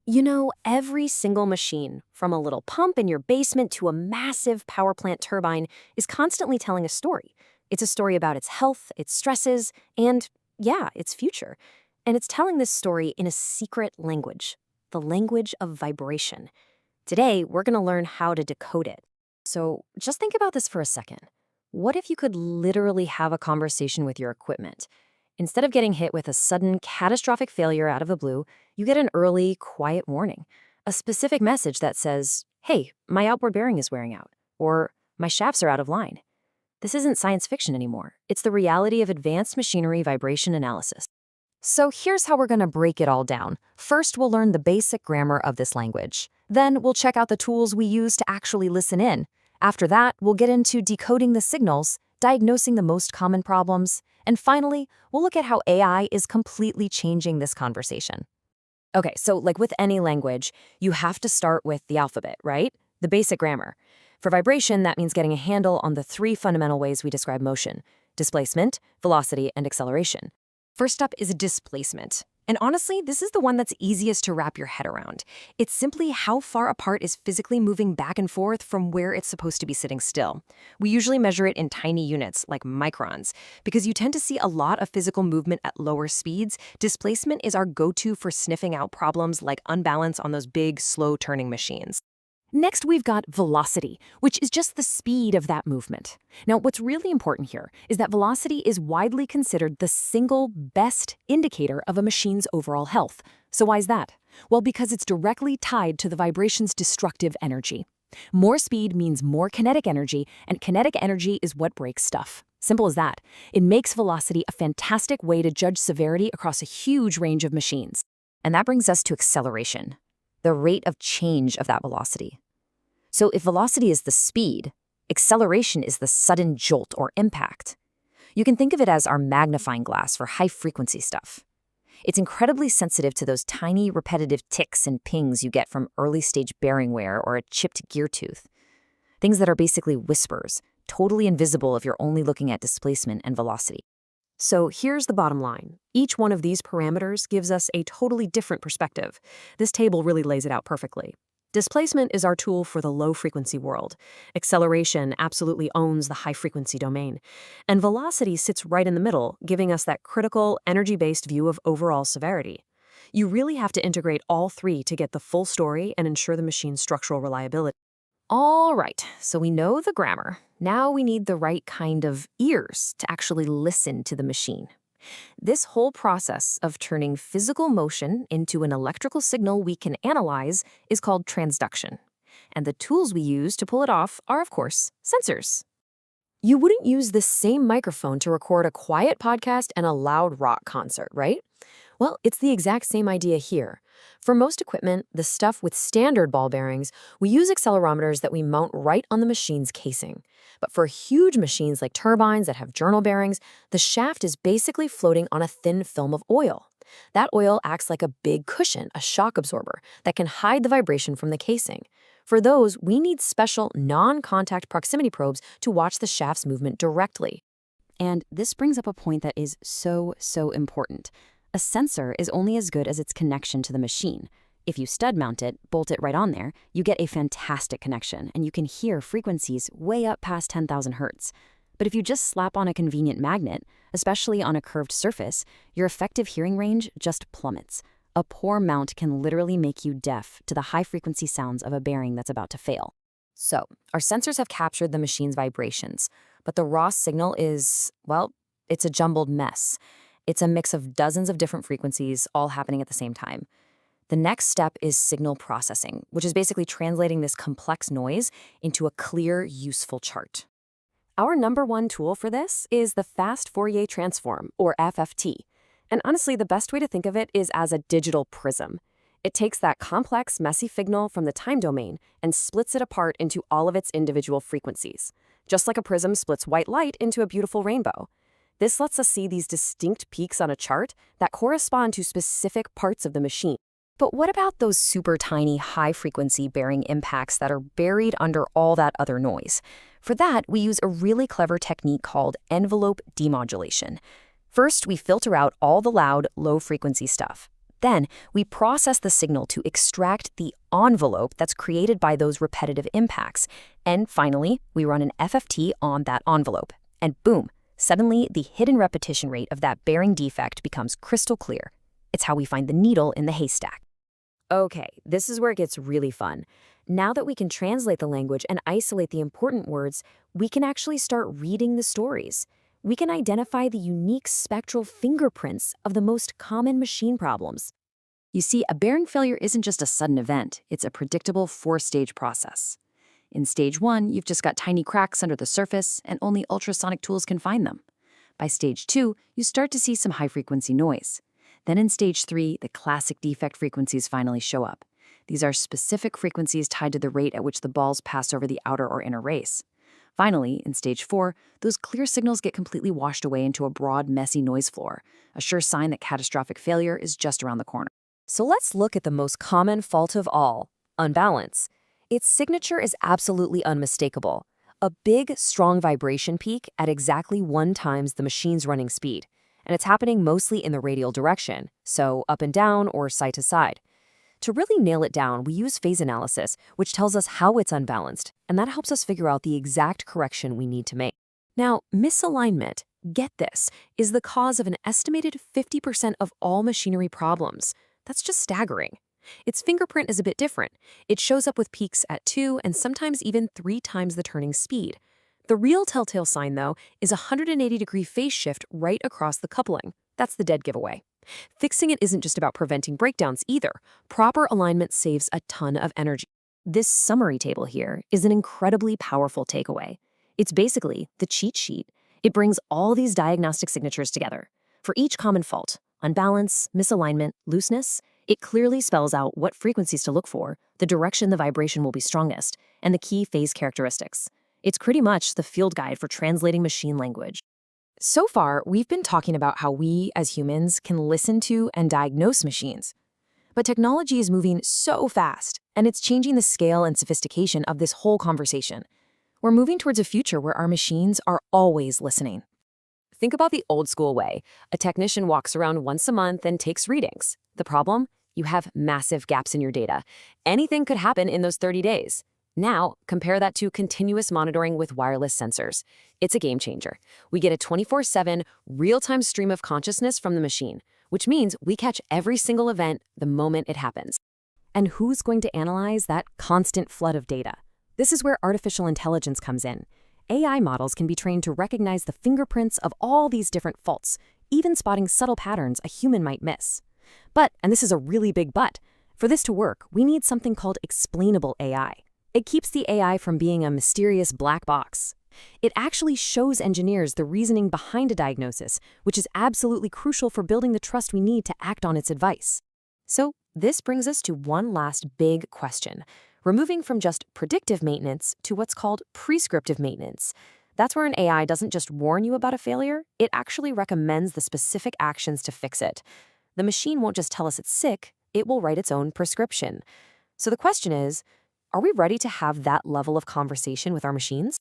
You know, every single machine, from a little pump in your basement to a massive power plant turbine, is constantly telling a story. It's a story about its health, its stresses, and, yeah, its future. And it's telling this story in a secret language, the language of vibration. Today, we're going to learn how to decode it. So just think about this for a second. What if you could literally have a conversation with your equipment? Instead of getting hit with a sudden, catastrophic failure out of the blue, you get an early, quiet warning. A specific message that says, hey, my outboard bearing is wearing out, or my shafts are out of line. This isn't science fiction anymore. It's the reality of advanced machinery vibration analysis. So here's how we're going to break it all down. First, we'll learn the basic grammar of this language. Then we'll check out the tools we use to actually listen in. After that, we'll get into decoding the signals, diagnosing the most common problems, and finally, we'll look at how AI is completely changing this conversation. Okay, so like with any language, you have to start with the alphabet, right? The basic grammar. For vibration, that means getting a handle on the three fundamental ways we describe motion: displacement, velocity, and acceleration. First up is displacement. And honestly, this is the one that's easiest to wrap your head around. It's simply how far a part is physically moving back and forth from where it's supposed to be sitting still. We usually measure it in tiny units, like microns. Because you tend to see a lot of physical movement at lower speeds, displacement is our go-to for sniffing out problems like unbalance on those big, slow-turning machines. Next, we've got velocity, which is just the speed of that movement. Now, what's really important here is that velocity is widely considered the single best indicator of a machine's overall health. So why is that? Well, because it's directly tied to the vibration's destructive energy. More speed means more kinetic energy, and kinetic energy is what breaks stuff. Simple as that. It makes velocity a fantastic way to judge severity across a huge range of machines. And that brings us to acceleration, the rate of change of that velocity. So if velocity is the speed, acceleration is the sudden jolt or impact. You can think of it as our magnifying glass for high-frequency stuff. It's incredibly sensitive to those tiny, repetitive ticks and pings you get from early-stage bearing wear or a chipped gear tooth. Things that are basically whispers, totally invisible if you're only looking at displacement and velocity. So here's the bottom line. Each one of these parameters gives us a totally different perspective. This table really lays it out perfectly. Displacement is our tool for the low-frequency world. Acceleration absolutely owns the high-frequency domain. And velocity sits right in the middle, giving us that critical, energy-based view of overall severity. You really have to integrate all three to get the full story and ensure the machine's structural reliability. All right, so we know the grammar. Now we need the right kind of ears to actually listen to the machine. This whole process of turning physical motion into an electrical signal we can analyze is called transduction. And the tools we use to pull it off are, of course, sensors. You wouldn't use the same microphone to record a quiet podcast and a loud rock concert, right? Well, it's the exact same idea here. For most equipment, the stuff with standard ball bearings, we use accelerometers that we mount right on the machine's casing. But for huge machines like turbines that have journal bearings, the shaft is basically floating on a thin film of oil. That oil acts like a big cushion, a shock absorber, that can hide the vibration from the casing. For those, we need special non-contact proximity probes to watch the shaft's movement directly. And this brings up a point that is so important. A sensor is only as good as its connection to the machine. If you stud mount it, bolt it right on there, you get a fantastic connection, and you can hear frequencies way up past 10,000 hertz. But if you just slap on a convenient magnet, especially on a curved surface, your effective hearing range just plummets. A poor mount can literally make you deaf to the high-frequency sounds of a bearing that's about to fail. So, our sensors have captured the machine's vibrations, but the raw signal is, well, it's a jumbled mess. It's a mix of dozens of different frequencies all happening at the same time. The next step is signal processing, which is basically translating this complex noise into a clear, useful chart. Our number one tool for this is the Fast Fourier Transform, or FFT. And honestly, the best way to think of it is as a digital prism. It takes that complex, messy signal from the time domain and splits it apart into all of its individual frequencies, just like a prism splits white light into a beautiful rainbow. This lets us see these distinct peaks on a chart that correspond to specific parts of the machine. But what about those super tiny high-frequency bearing impacts that are buried under all that other noise? For that, we use a really clever technique called envelope demodulation. First, we filter out all the loud, low-frequency stuff. Then we process the signal to extract the envelope that's created by those repetitive impacts. And finally, we run an FFT on that envelope. And boom, suddenly the hidden repetition rate of that bearing defect becomes crystal clear. It's how we find the needle in the haystack. Okay, this is where it gets really fun. Now that we can translate the language and isolate the important words, we can actually start reading the stories. We can identify the unique spectral fingerprints of the most common machine problems. You see, a bearing failure isn't just a sudden event, it's a predictable 4-stage process. In stage 1, you've just got tiny cracks under the surface, and only ultrasonic tools can find them. By stage 2, you start to see some high-frequency noise. Then in stage 3, the classic defect frequencies finally show up. These are specific frequencies tied to the rate at which the balls pass over the outer or inner race. Finally, in stage 4, those clear signals get completely washed away into a broad, messy noise floor, a sure sign that catastrophic failure is just around the corner. So let's look at the most common fault of all, unbalance. Its signature is absolutely unmistakable. A big, strong vibration peak at exactly 1 times the machine's running speed. And it's happening mostly in the radial direction, so up and down or side to side. To really nail it down, we use phase analysis, which tells us how it's unbalanced, and that helps us figure out the exact correction we need to make. Now, misalignment, get this, is the cause of an estimated 50% of all machinery problems. That's just staggering. Its fingerprint is a bit different. It shows up with peaks at 2 and sometimes even 3 times the turning speed. The real telltale sign, though, is a 180-degree phase shift right across the coupling. That's the dead giveaway. Fixing it isn't just about preventing breakdowns either. Proper alignment saves a ton of energy. This summary table here is an incredibly powerful takeaway. It's basically the cheat sheet. It brings all these diagnostic signatures together. For each common fault, unbalance, misalignment, looseness, it clearly spells out what frequencies to look for, the direction the vibration will be strongest, and the key phase characteristics. It's pretty much the field guide for translating machine language. So far, we've been talking about how we, as humans, can listen to and diagnose machines. But technology is moving so fast, and it's changing the scale and sophistication of this whole conversation. We're moving towards a future where our machines are always listening. Think about the old-school way. A technician walks around once a month and takes readings. The problem? You have massive gaps in your data. Anything could happen in those 30 days. Now, compare that to continuous monitoring with wireless sensors. It's a game changer. We get a 24/7, real-time stream of consciousness from the machine, which means we catch every single event the moment it happens. And who's going to analyze that constant flood of data? This is where artificial intelligence comes in. AI models can be trained to recognize the fingerprints of all these different faults, even spotting subtle patterns a human might miss. But, and this is a really big but, for this to work, we need something called explainable AI. It keeps the AI from being a mysterious black box. It actually shows engineers the reasoning behind a diagnosis, which is absolutely crucial for building the trust we need to act on its advice. So this brings us to one last big question. We're moving from just predictive maintenance to what's called prescriptive maintenance. That's where an AI doesn't just warn you about a failure, it actually recommends the specific actions to fix it. The machine won't just tell us it's sick, it will write its own prescription. So the question is, are we ready to have that level of conversation with our machines?